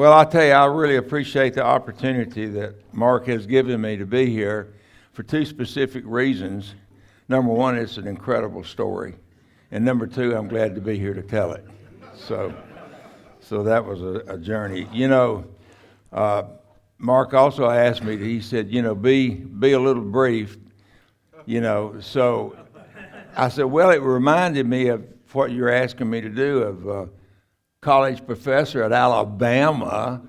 Well, I'll tell you, I really appreciate the opportunity that Mark has given me to be here for two specific reasons. Number one, it's an incredible story. And number two, I'm glad to be here to tell it. So that was a journey. Mark also asked me, he said, be a little brief, So I said, well, it reminded me of what you're asking me to do, of college professor at Alabama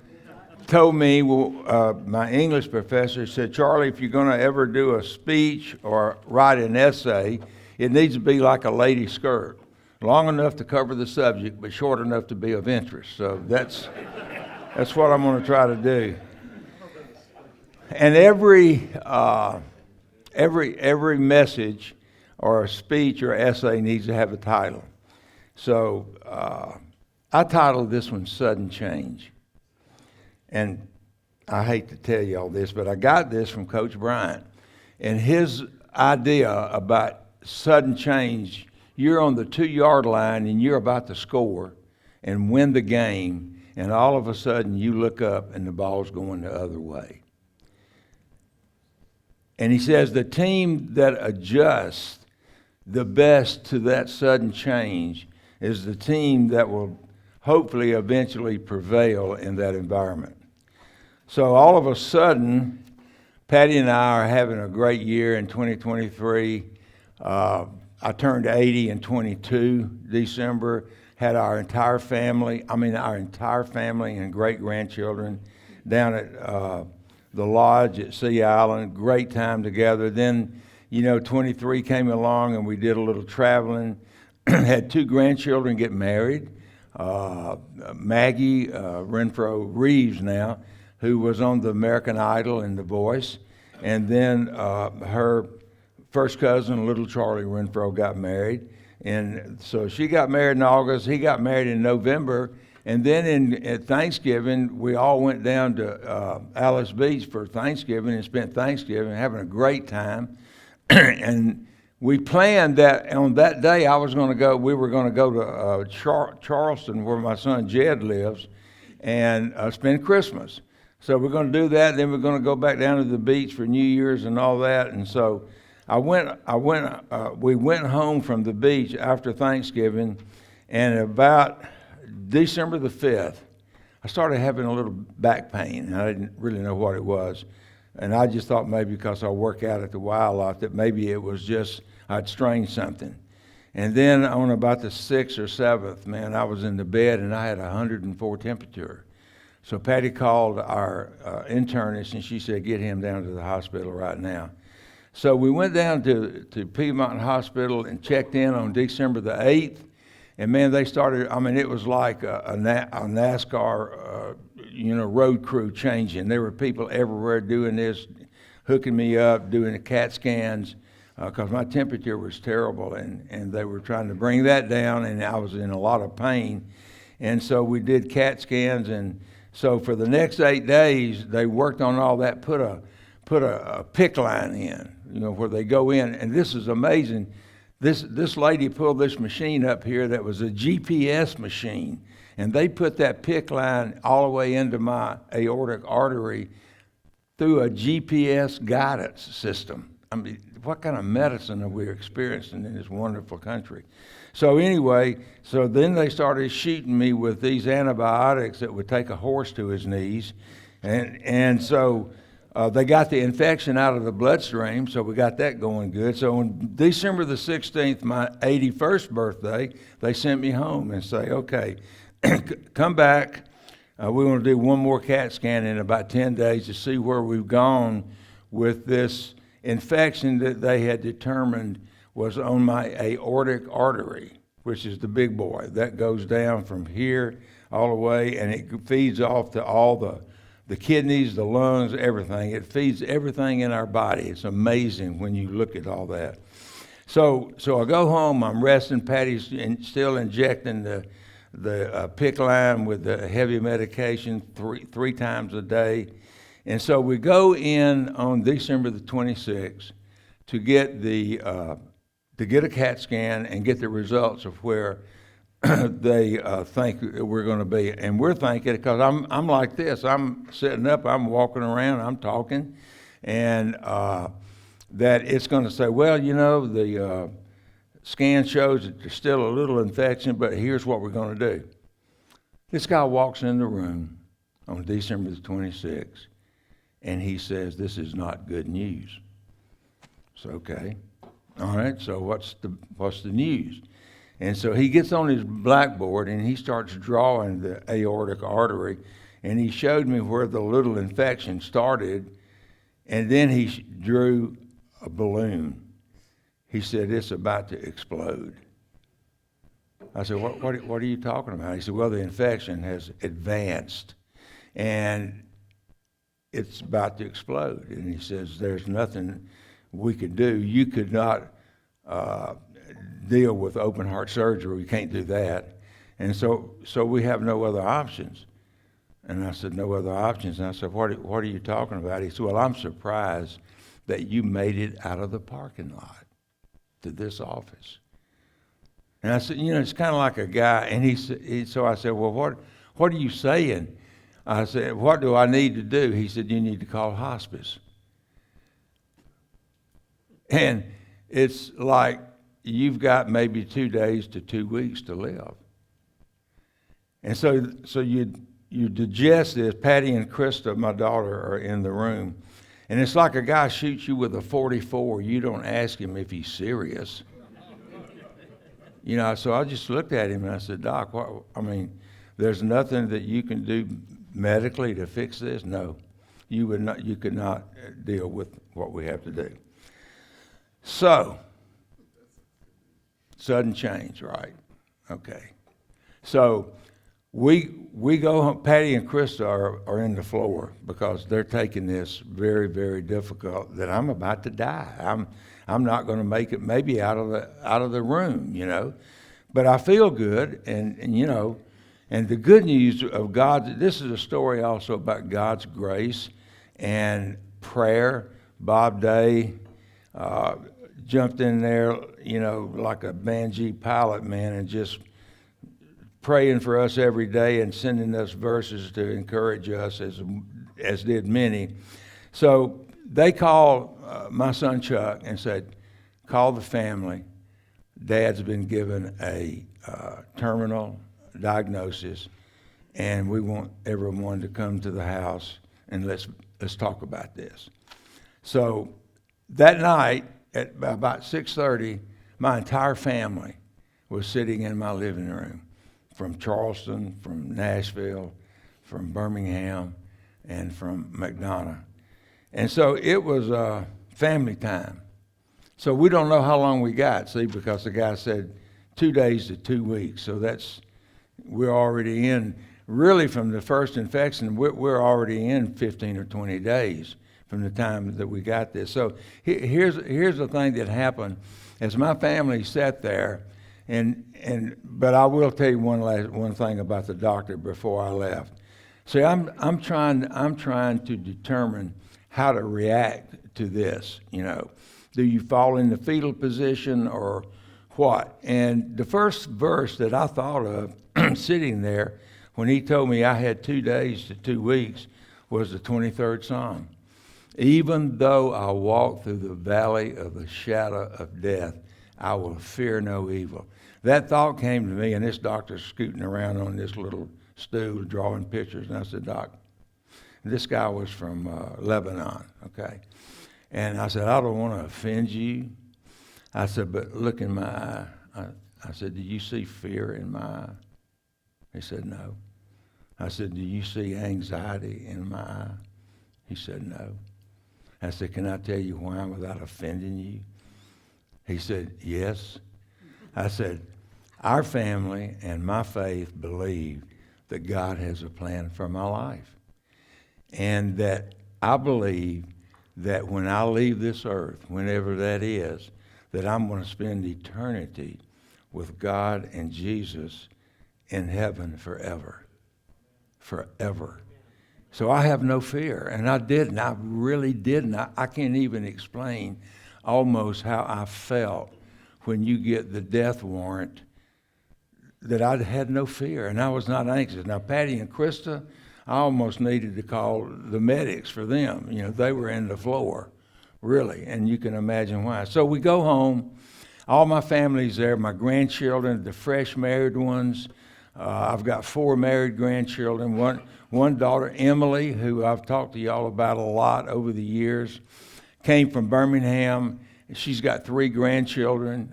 told me, my English professor said, Charlie, if you're going to ever do a speech or write an essay, it needs to be like a lady skirt, long enough to cover the subject, but short enough to be of interest. So that's what I'm going to try to do. And every message or speech or essay needs to have a title. So I titled this one Sudden Change. And I hate to tell you all this, but I got this from Coach Bryant. And his idea about sudden change, you're on the 2-yard line and you're about to score and win the game, and all of a sudden you look up and the ball's going the other way. And he says the team that adjusts the best to that sudden change is the team that will hopefully eventually prevail in that environment. So all of a sudden, Patty and I are having a great year in 2023. I turned 80 in 22 December, had our entire family and great-grandchildren down at the lodge at Sea Island. Great time together. Then, 23 came along and we did a little traveling. Had 2 grandchildren get married. Maggie Renfroe Reeves now, who was on the American Idol and The Voice. And then her first cousin, little Charlie Renfroe, got married. And so she got married in August. He got married in November. And then at Thanksgiving, we all went down to Alice Beach for Thanksgiving and spent Thanksgiving having a great time. And we planned that on that day we were going to go to Charleston, where my son Jed lives, and spend Christmas. So we're going to do that, then we're going to go back down to the beach for New Year's and all that. And so we went home from the beach after Thanksgiving, and about December the 5th, I started having a little back pain, and I didn't really know what it was. And I just thought maybe because I work out at the Y a lot that maybe it was just I'd strained something. And then on about the 6th or 7th, man, I was in the bed and I had 104 temperature. So Patty called our internist and she said, get him down to the hospital right now. So we went down to Piedmont Hospital and checked in on December the 8th. And man, they started, it was like a NASCAR, road crew changing. There were people everywhere doing this, hooking me up, doing the CAT scans, because my temperature was terrible, and they were trying to bring that down, and I was in a lot of pain. And so we did CAT scans, and so for the next 8 days, they worked on all that, put a PIC line in, where they go in, and this is amazing. This lady pulled this machine up here that was a GPS machine, and they put that PIC line all the way into my aortic artery through a GPS guidance system. What kind of medicine are we experiencing in this wonderful country? So anyway, then they started shooting me with these antibiotics that would take a horse to his knees, and so they got the infection out of the bloodstream, so we got that going good. So on December the 16th, my 81st birthday, they sent me home and say, okay, come back. We're going to do one more CAT scan in about 10 days to see where we've gone with this infection that they had determined was on my aortic artery, which is the big boy. That goes down from here all the way, and it feeds off to all the kidneys, the lungs, everything. It feeds everything in our body. It's amazing when you look at all that. So I go home, I'm resting. Patty's still injecting the PIC line with the heavy medication three times a day. And so we go in on December the 26th to get a CAT scan and get the results of where they think we're going to be. And we're thinking, because I'm like this. I'm sitting up, I'm walking around, I'm talking, and that it's going to say, well, the scan shows that there's still a little infection, but here's what we're going to do. This guy walks in the room on December the 26th, and he says, this is not good news. So, okay. All right, so what's the news? And so he gets on his blackboard, and he starts drawing the aortic artery, and he showed me where the little infection started, and then he drew a balloon. He said, it's about to explode. I said, what are you talking about? He said, well, the infection has advanced, and it's about to explode. And he says, there's nothing we could do. You could not deal with open heart surgery. We can't do that. And so we have no other options. And I said, no other options. And I said, what are you talking about? He said, well, I'm surprised that you made it out of the parking lot to this office. And I said, it's kind of like a guy. And so I said, well, what are you saying? I said, what do I need to do? He said, you need to call hospice. And it's like you've got maybe 2 days to 2 weeks to live. And so you digest this. Patty and Krista, my daughter, are in the room. And it's like a guy shoots you with a .44. You don't ask him if he's serious. So I just looked at him and I said, Doc, there's nothing that you can do medically to fix this? No. You could not deal with what we have to do. So, sudden change, right? Okay. So we go home. Patty and Krista are in the floor because they're taking this very, very difficult, that I'm about to die. I'm not going to make it maybe out of the room, But I feel good, and the good news of God, this is a story also about God's grace and prayer. Bob Day jumped in there, like a Banshee pilot, man, and just praying for us every day and sending us verses to encourage us, as did many. So they called my son Chuck and said, call the family. Dad's been given a terminal diagnosis, and we want everyone to come to the house and let's talk about this. So that night at about 6:30, my entire family was sitting in my living room, from Charleston, from Nashville, from Birmingham, and from McDonough. And so it was family time. So we don't know how long we got, see, because the guy said 2 days to 2 weeks. So we're already in, really from the first infection, we're already in 15 or 20 days from the time that we got this. So here's the thing that happened. As my family sat there, but I will tell you one thing about the doctor before I left. See, I'm trying to determine how to react to this. Do you fall in the fetal position or what? And the first verse that I thought of sitting there when he told me I had 2 days to 2 weeks was the 23rd Psalm. Even though I walk through the valley of the shadow of death, I will fear no evil. That thought came to me, and this doctor's scooting around on this little stool drawing pictures. And I said, Doc, this guy was from Lebanon, okay? And I said, I don't want to offend you. I said, but look in my eye. I said, do you see fear in my eye? He said, no. I said, do you see anxiety in my eye? He said, no. I said, can I tell you why without offending you? He said, yes. I said, our family and my faith believe that God has a plan for my life. And that I believe that when I leave this earth, whenever that is, that I'm going to spend eternity with God and Jesus in heaven forever. Forever. So I have no fear. And I didn't. I really didn't. I can't even explain almost how I felt when you get the death warrant that I had no fear and I was not anxious. Now, Patty and Krista, I almost needed to call the medics for them. You know, they were in the floor, really, and you can imagine why. So we go home. All my family's there, my grandchildren, the fresh married ones. I've got 4 married grandchildren, one daughter, Emily, who I've talked to y'all about a lot over the years, came from Birmingham. She's got 3 children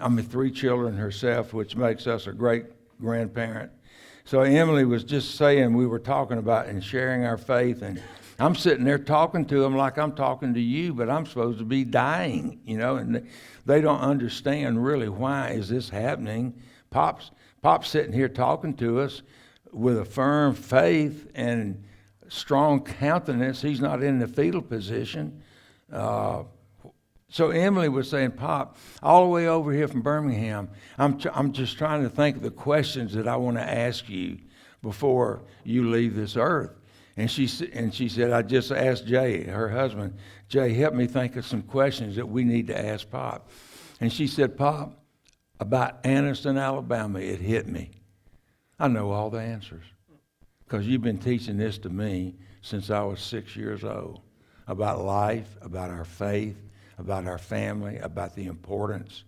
herself, which makes us a great grandparent. So Emily was just saying, we were talking about and sharing our faith, and I'm sitting there talking to them like I'm talking to you, but I'm supposed to be dying, you know, and they don't understand really why is this happening. Pop's sitting here talking to us with a firm faith and strong countenance. He's not in the fetal position. So Emily was saying, Pop, all the way over here from Birmingham, I'm just trying to think of the questions that I want to ask you before you leave this earth. And she said, I just asked Jay, her husband, Jay, help me think of some questions that we need to ask Pop. And she said, Pop, about Anniston, Alabama, it hit me. I know all the answers because you've been teaching this to me since I was 6 years old, about life, about our faith, about our family, about the importance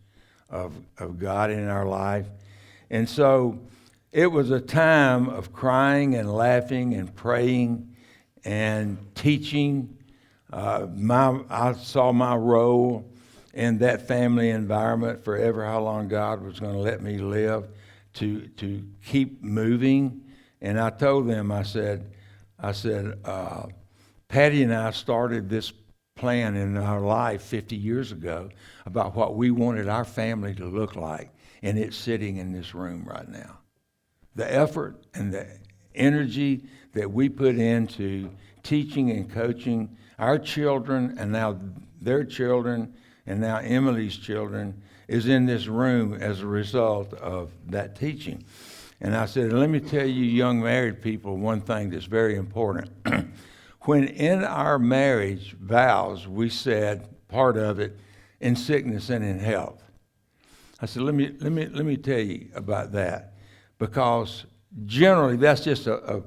of God in our life. And so it was a time of crying and laughing and praying and teaching. I saw my role in that family environment forever, how long God was going to let me live, to keep moving. And I told them, I said, Patty and I started this plan in our life 50 years ago about what we wanted our family to look like, and it's sitting in this room right now. The effort and the energy that we put into teaching and coaching our children and now their children and now Emily's children is in this room as a result of that teaching. And I said, let me tell you young married people one thing that's very important. When in our marriage vows, we said, part of it, in sickness and in health. I said, let me tell you about that, because generally that's just a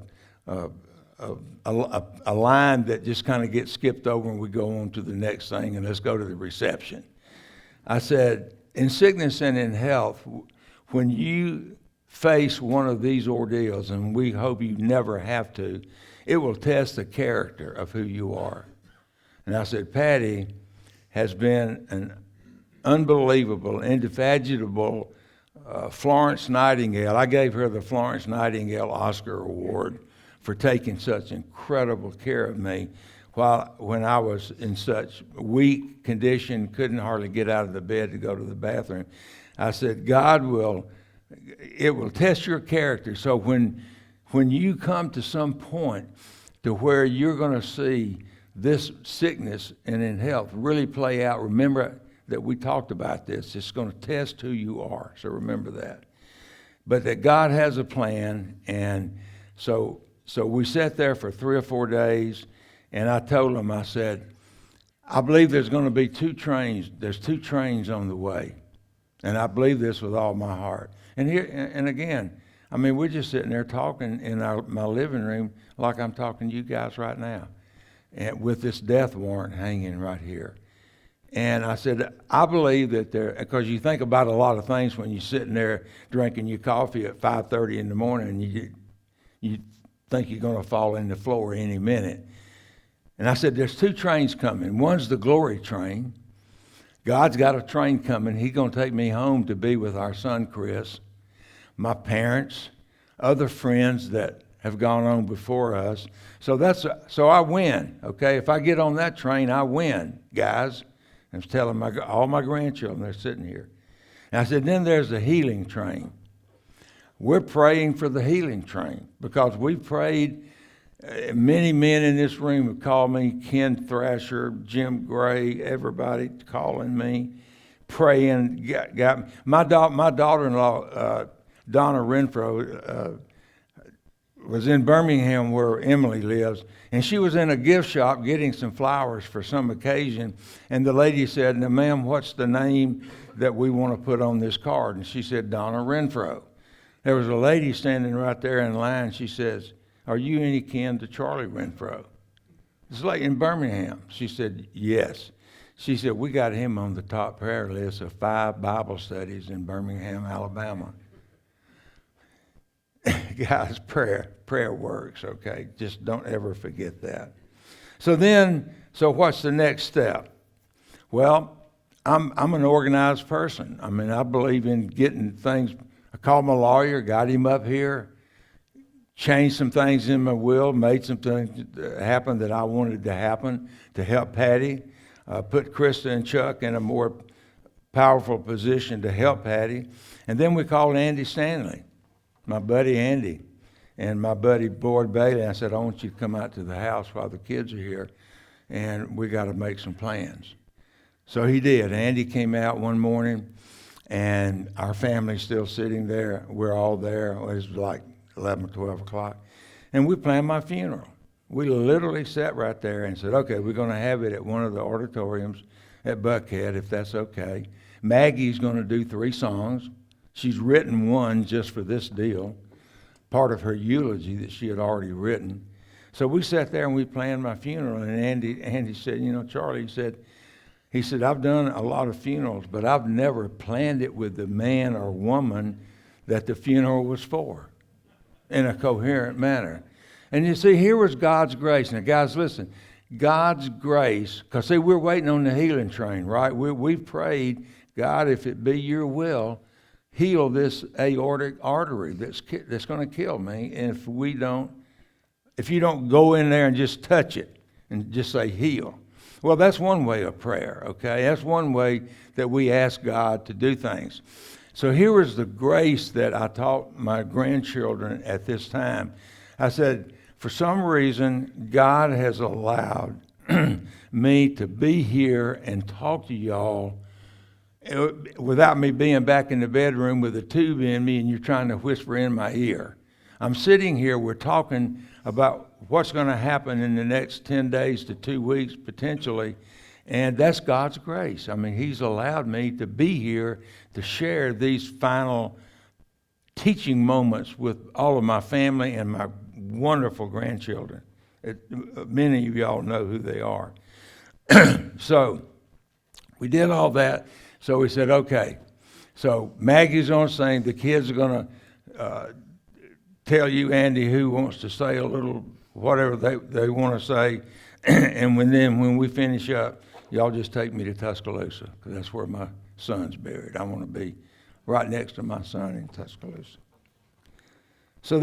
line that just kind of gets skipped over and we go on to the next thing and let's go to the reception. I said, in sickness and in health, when you face one of these ordeals, and we hope you never have to, it will test the character of who you are. And I said, Patty has been an unbelievable, indefatigable Florence Nightingale. I gave her the Florence Nightingale Oscar Award for taking such incredible care of me when I was in such weak condition, couldn't hardly get out of the bed to go to the bathroom. I said, it will test your character. So when you come to some point to where you're going to see this sickness and in health really play out, remember that we talked about this. It's going to test who you are. So remember that. But that God has a plan. And so we sat there for 3 or 4 days, and I told him, I said, I believe there's going to be 2 trains. There's 2 trains on the way. And I believe this with all my heart. And here, and again, I mean, we're just sitting there talking in my living room like I'm talking to you guys right now, and with this death warrant hanging right here. And I said, I believe that because you think about a lot of things when you're sitting there drinking your coffee at 5:30 in the morning, and you think you're going to fall in the floor any minute. And I said, there's 2 trains coming. One's the glory train. God's got a train coming. He's going to take me home to be with our son, Chris, my parents, other friends that have gone on before us. So I win, okay? If I get on that train, I win, guys. I was telling all my grandchildren, they're sitting here. And I said, then there's the healing train. We're praying for the healing train because we prayed. Many men in this room have called me, Ken Thrasher, Jim Gray, everybody calling me, praying. Got me. My daughter-in-law, Donna Renfroe, was in Birmingham where Emily lives, and she was in a gift shop getting some flowers for some occasion, and the lady said, now, ma'am, what's the name that we want to put on this card? And she said, Donna Renfroe. There was a lady standing right there in line. She says, "Are you any kin to Charlie Renfroe?" It's like in Birmingham. She said, "Yes." She said, "We got him on the top prayer list of 5 Bible studies in Birmingham, Alabama." Guys, prayer works, okay? Just don't ever forget that. So what's the next step? Well, I'm an organized person. I mean, I believe in getting things. I called my lawyer, got him up here, changed some things in my will, made some things happen that I wanted to happen to help Patty, put Krista and Chuck in a more powerful position to help Patty. And then we called Andy Stanley, my buddy Andy, and my buddy Boyd Bailey. I said, "I want you to come out to the house while the kids are here, and we got to make some plans." So he did. Andy came out one morning, and our family's still sitting there. We're all there. It was like 11 or 12 o'clock. And we planned my funeral. We literally sat right there and said, "Okay, we're going to have it at one of the auditoriums at Buckhead, if that's okay. Maggie's going to do 3 songs. She's written one just for this deal, part of her eulogy that she had already written." So we sat there and we planned my funeral. And Andy said, "You know, Charlie," he said, "I've done a lot of funerals, but I've never planned it with the man or woman that the funeral was for in a coherent manner." And you see, here was God's grace. Now, guys, listen. God's grace, because see, we're waiting on the healing train, right? We've prayed, "God, if it be your will, heal this aortic artery that's going to kill me." And if you don't go in there and just touch it and just say heal. Well, that's one way of prayer, okay? That's one way that we ask God to do things. So here was the grace that I taught my grandchildren at this time. I said, for some reason, God has allowed me to be here and talk to y'all without me being back in the bedroom with a tube in me and you're trying to whisper in my ear. I'm sitting here, we're talking about what's going to happen in the next 10 days to 2 weeks potentially, and that's God's grace. I mean, He's allowed me to be here to share these final teaching moments with all of my family and my wonderful grandchildren. Many of y'all know who they are. So we did all that. So we said, okay. So Maggie's going to sing. The kids are going to tell you, Andy, who wants to say a little whatever they want to say. And when we finish up, y'all just take me to Tuscaloosa, because that's where my son's buried. I want to be right next to my son in Tuscaloosa. So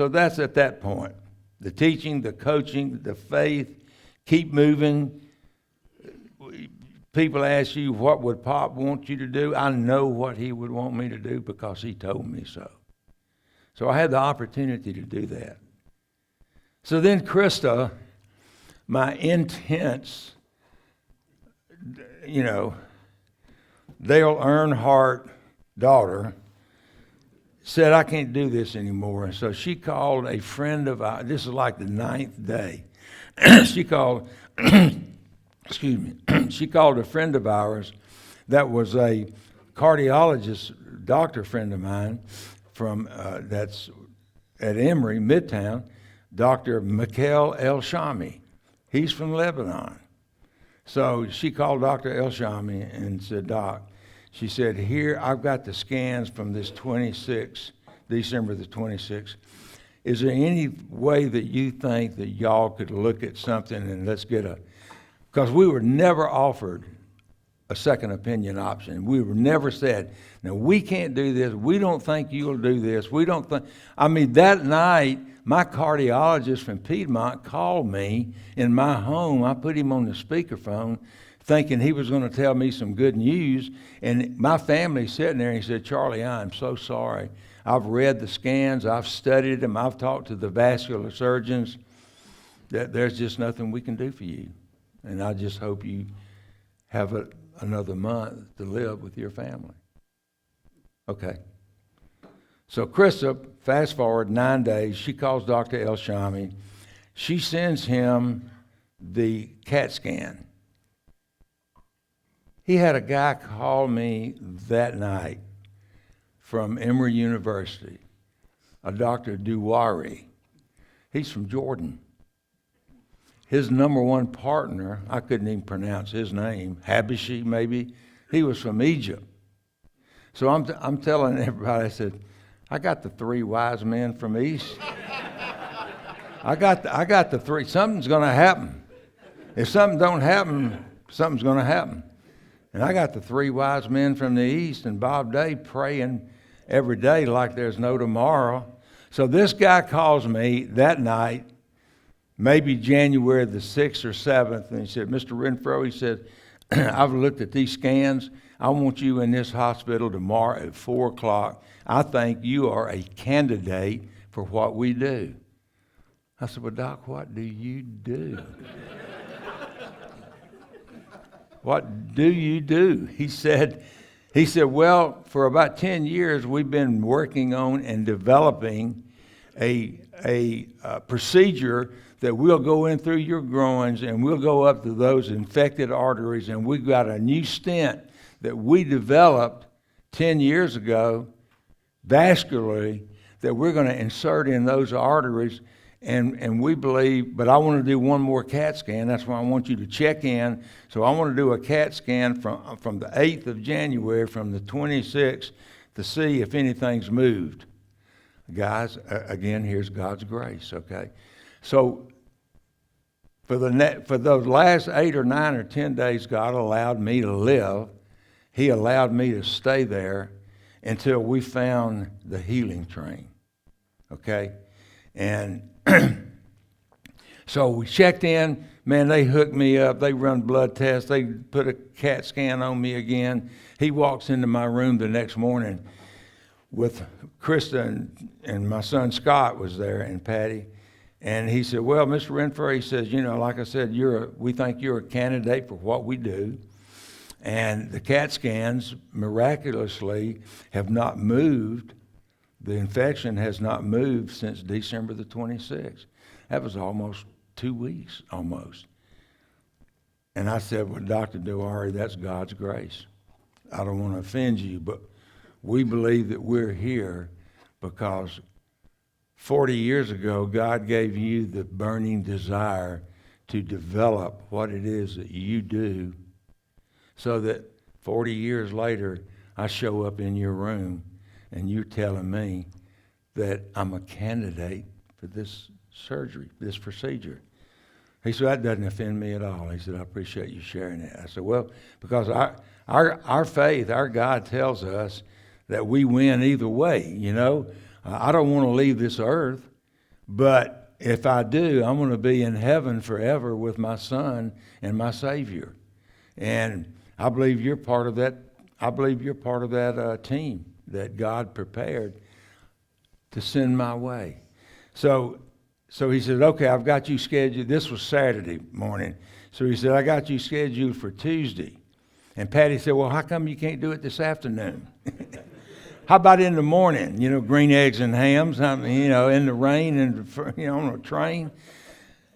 that's at that point. The teaching, the coaching, the faith, keep moving. People ask you, what would Pop want you to do? I know what he would want me to do because he told me so. So I had the opportunity to do that. So then Krista, my intense, Dale Earnhardt daughter, said, "I can't do this anymore." And so she called a friend of ours. This is like the 9th day. She called, she called a friend of ours that was a cardiologist, doctor friend of mine from that's at Emory, Midtown, Dr. Mikhail El-Shami. He's from Lebanon. So she called Dr. El-Shami and said, "Doc," she said, "here, I've got the scans from this December the 26th. Is there any way that you think that y'all could look at something and let's get because we were never offered a second opinion option. We were never said, "Now, we can't do this. We don't think you'll do this. We don't think." I mean, that night, my cardiologist from Piedmont called me in my home. I put him on the speakerphone thinking he was going to tell me some good news. And my family's sitting there, and he said, "Charlie, I am so sorry. I've read the scans. I've studied them. I've talked to the vascular surgeons. That there's just nothing we can do for you. And I just hope you have another month to live with your family." Okay. So Krista, fast forward 9 days, she calls Dr. El-Shami. She sends him the CAT scan. He had a guy call me that night from Emory University, a Dr. Duwari. He's from Jordan. His number one partner, I couldn't even pronounce his name, Habashi maybe, he was from Egypt. So I'm telling everybody, I said, I got the three wise men from the East. I got the three. Something's going to happen. If something don't happen, something's going to happen. And I got the three wise men from the East and Bob Day praying every day like there's no tomorrow. So this guy calls me that night, maybe January the 6th or 7th, and he said, Mr. Renfroe, he said, I've looked at these scans. I want you in this hospital tomorrow at 4 o'clock. I think you are a candidate for what we do. I said, well, Doc, what do you do? What do you do? He said, well, for about 10 years, we've been working on and developing a procedure that we'll go in through your groins and we'll go up to those infected arteries, and we've got a new stent that we developed 10 years ago, vascularly, that we're going to insert in those arteries, and we believe, but I want to do one more CAT scan. That's why I want you to check in. So I want to do a CAT scan from the 8th of January, from the 26th, to see if anything's moved. Guys, again, here's God's grace, okay? So for those last 8 or 9 or 10 days, God allowed me to live. He allowed me to stay there until we found the healing train, okay? And so we checked in. Man, they hooked me up. They run blood tests. They put a CAT scan on me again. He walks into my room the next morning with Krista and my son Scott was there, and Patty. And he said, well, Mr. Renfroe, he says, like I said, we think you're a candidate for what we do. And the CAT scans miraculously have not moved. The infection has not moved since December the 26th. That was almost 2 weeks, almost. And I said, well, Dr. Duwari, that's God's grace. I don't want to offend you, but we believe that we're here because 40 years ago, God gave you the burning desire to develop what it is that you do, so that 40 years later, I show up in your room and you're telling me that I'm a candidate for this surgery, this procedure. He said, that doesn't offend me at all. He said, I appreciate you sharing it. I said, well, because our faith, our God tells us that we win either way, I don't want to leave this earth, but if I do, I'm going to be in heaven forever with my Son and my Savior. And I believe you're part of that. I believe you're part of that team that God prepared to send my way. So he said, okay, I've got you scheduled. This was Saturday morning. So he said, I got you scheduled for Tuesday. And Patty said, well, how come you can't do it this afternoon? How about in the morning, green eggs and ham, something, in the rain and, on a train?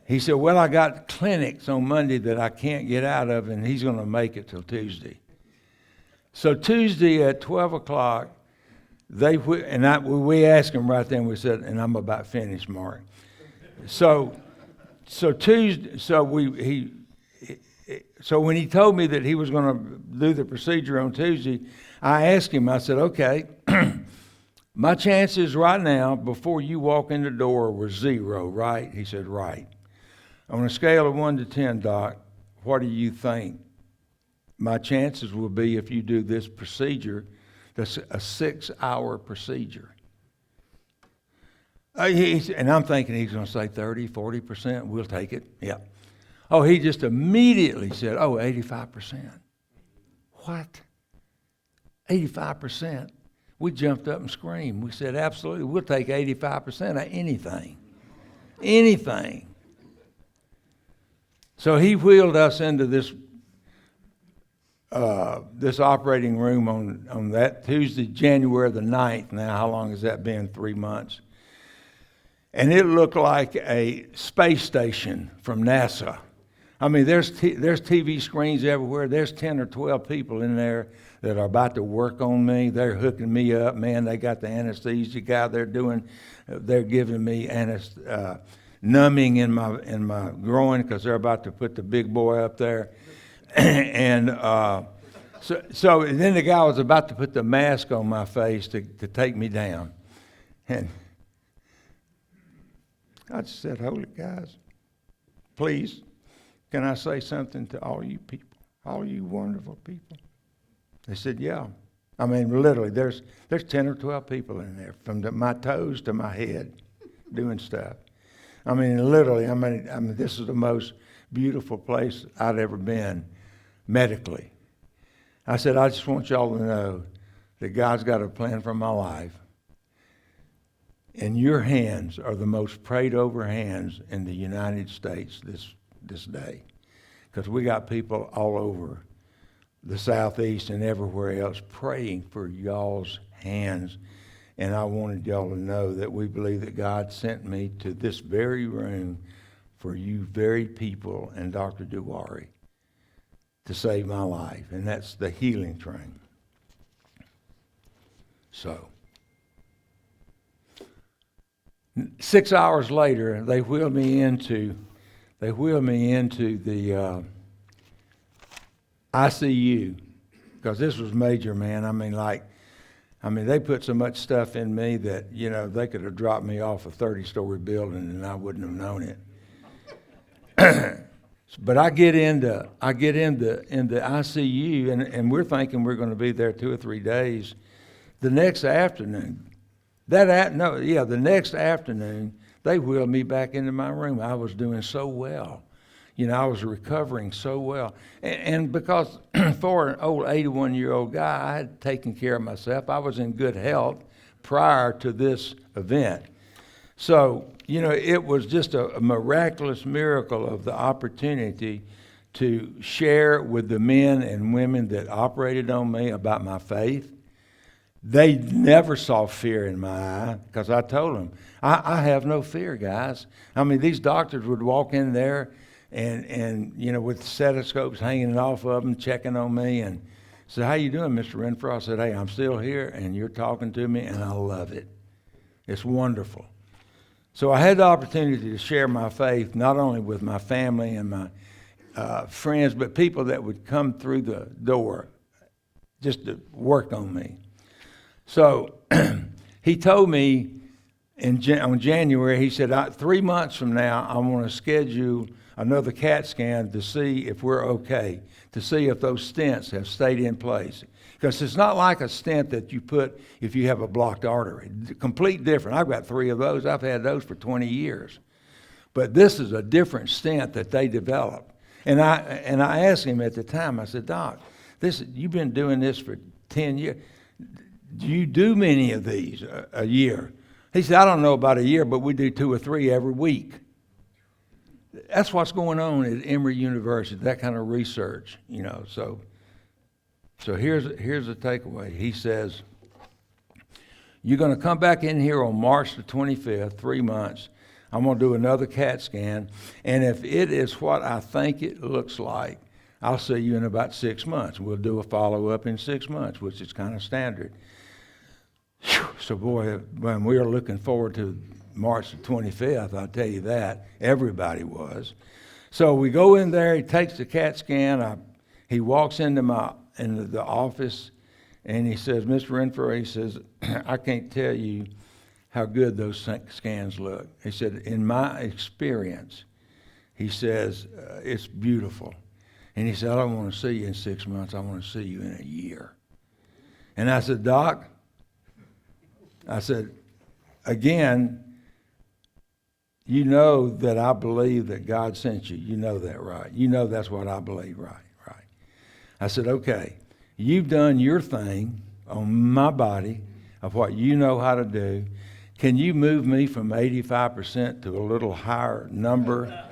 He said, well, I got clinics on Monday that I can't get out of, and he's going to make it till Tuesday. So Tuesday at 12 o'clock, we asked him right then, we said, and I'm about finished, Mark. So Tuesday, so when he told me that he was going to do the procedure on Tuesday, I asked him, I said, okay, my chances right now before you walk in the door were 0, right? He said, right. On a scale of 1 to 10, Doc, what do you think my chances will be if you do this procedure that's a 6-hour procedure? And I'm thinking he's going to say 30, 40%. We'll take it. Yeah. Oh, he just immediately said, 85%. What? 85%? We jumped up and screamed. We said, absolutely, we'll take 85% of anything. Anything. So he wheeled us into this operating room on that Tuesday, January the 9th. Now, how long has that been? 3 months. And it looked like a space station from NASA. I mean, there's TV screens everywhere. There's 10 or 12 people in there that are about to work on me. They're hooking me up. Man, they got the anesthesia guy. They're giving me numbing in my groin because they're about to put the big boy up there. And so then the guy was about to put the mask on my face to take me down. And I just said, "Holy guys, please, can I say something to all you people, all you wonderful people?" They said, "Yeah." I mean, literally, there's 10 or 12 people in there, from my toes to my head, doing stuff. I mean, literally, I mean, this is the most beautiful place I'd ever been, medically. I said, "I just want y'all to know that God's got a plan for my life. And your hands are the most prayed over hands in the United States this day. Because we got people all over the Southeast and everywhere else praying for y'all's hands. And I wanted y'all to know that we believe that God sent me to this very room for you very people and Dr. Duwari to save my life." And that's the healing train. So 6 hours later, they wheeled me into the ICU, because this was major, man. I mean, they put so much stuff in me that, they could have dropped me off a 30-story building and I wouldn't have known it. But I get into ICU, and we're thinking we're going to be there 2 or 3 days. The next afternoon, the next afternoon, they wheeled me back into my room. I was doing so well. I was recovering so well. And because for an old 81-year-old guy, I had taken care of myself. I was in good health prior to this event. So, it was just a miraculous miracle of the opportunity to share with the men and women that operated on me about my faith. They never saw fear in my eye, because I told them, I have no fear, guys. I mean, these doctors would walk in there and with stethoscopes hanging off of them, checking on me, and said, "How you doing, Mr. Renfroe?" I said, "Hey, I'm still here, and you're talking to me, and I love it. It's wonderful." So I had the opportunity to share my faith, not only with my family and my friends, but people that would come through the door just to work on me. So he told me on January, he said, 3 months from now, I want to schedule another CAT scan to see if we're okay, to see if those stents have stayed in place. Because it's not like a stent that you put if you have a blocked artery. Complete different. I've got 3 of those. I've had those for 20 years. But this is a different stent that they developed. And I asked him at the time, I said, "Doc, you've been doing this for 10 years. Do you do many of these a year?" He said, "I don't know about a year, but we do 2 or 3 every week." That's what's going on at Emory University, that kind of research, So here's the takeaway. He says, "You're going to come back in here on March the 25th, 3 months. I'm going to do another CAT scan, and if it is what I think it looks like, I'll see you in about 6 months. We'll do a follow-up in 6 months," which is kind of standard. Whew. So, boy, when we were looking forward to March the 25th, I'll tell you that. Everybody was. So we go in there, he takes the CAT scan, he walks into the office, and he says, "Mr. Renfroe," he says, "I can't tell you how good those scans look." He said, "In my experience," he says, "it's beautiful." And he said, "I don't want to see you in 6 months. I want to see you in a year." And I said, "Doc," I said, "again, you know that I believe that God sent you. You know that, right? You know that's what I believe, right? Right." I said, "Okay, you've done your thing on my body of what you know how to do. Can you move me from 85% to a little higher number?"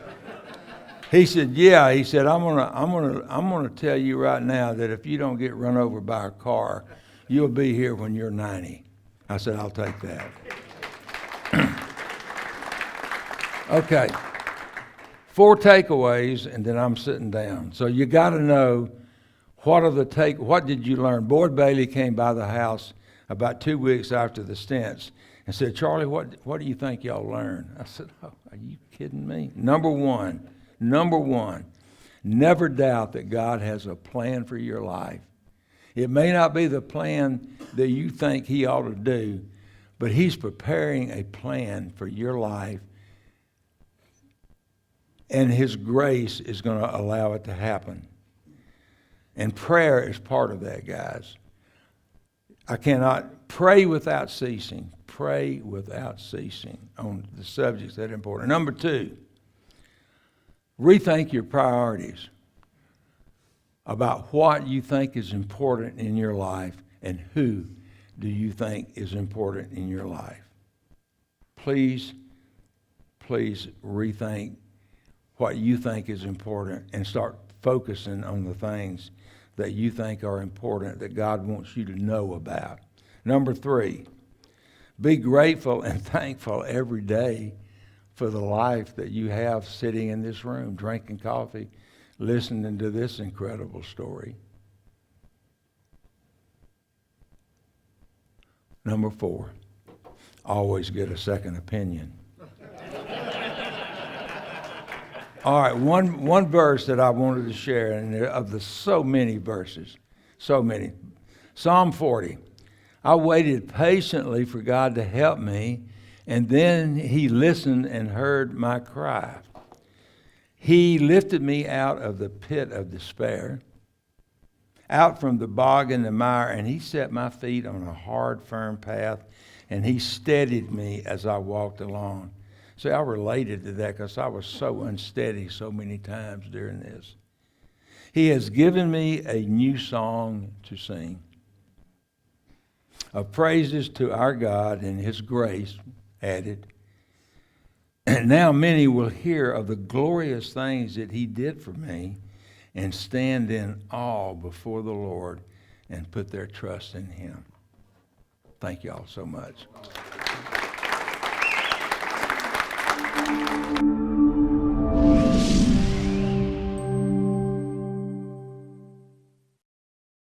He said, "Yeah." He said, I'm gonna tell you right now that if you don't get run over by a car, you'll be here when you're 90. I said, "I'll take that." Okay. 4 takeaways, and then I'm sitting down. So you got to know what did you learn? Boyd Bailey came by the house about 2 weeks after the stents and said, Charlie, what do you think y'all learned? I said, oh, are you kidding me? Number one, never doubt that God has a plan for your life. It may not be the plan that you think he ought to do, but he's preparing a plan for your life, and his grace is going to allow it to happen. And prayer is part of that, guys. I cannot pray without ceasing. Pray without ceasing on the subjects that are important. Number 2, rethink your priorities about what you think is important in your life and who do you think is important in your life. Please rethink what you think is important and start focusing on the things that you think are important that God wants you to know about. Number 3, be grateful and thankful every day for the life that you have sitting in this room, drinking coffee, listening to this incredible story. Number 4, always get a second opinion. All right, one verse that I wanted to share, and of the so many verses, so many. Psalm 40. I waited patiently for God to help me, and then he listened and heard my cry. He lifted me out of the pit of despair, out from the bog and the mire, and he set my feet on a hard, firm path, and he steadied me as I walked along. See, I related to that because I was so unsteady so many times during this. He has given me a new song to sing of praises to our God and his grace added. And now many will hear of the glorious things that he did for me and stand in awe before the Lord and put their trust in him. Thank you all so much.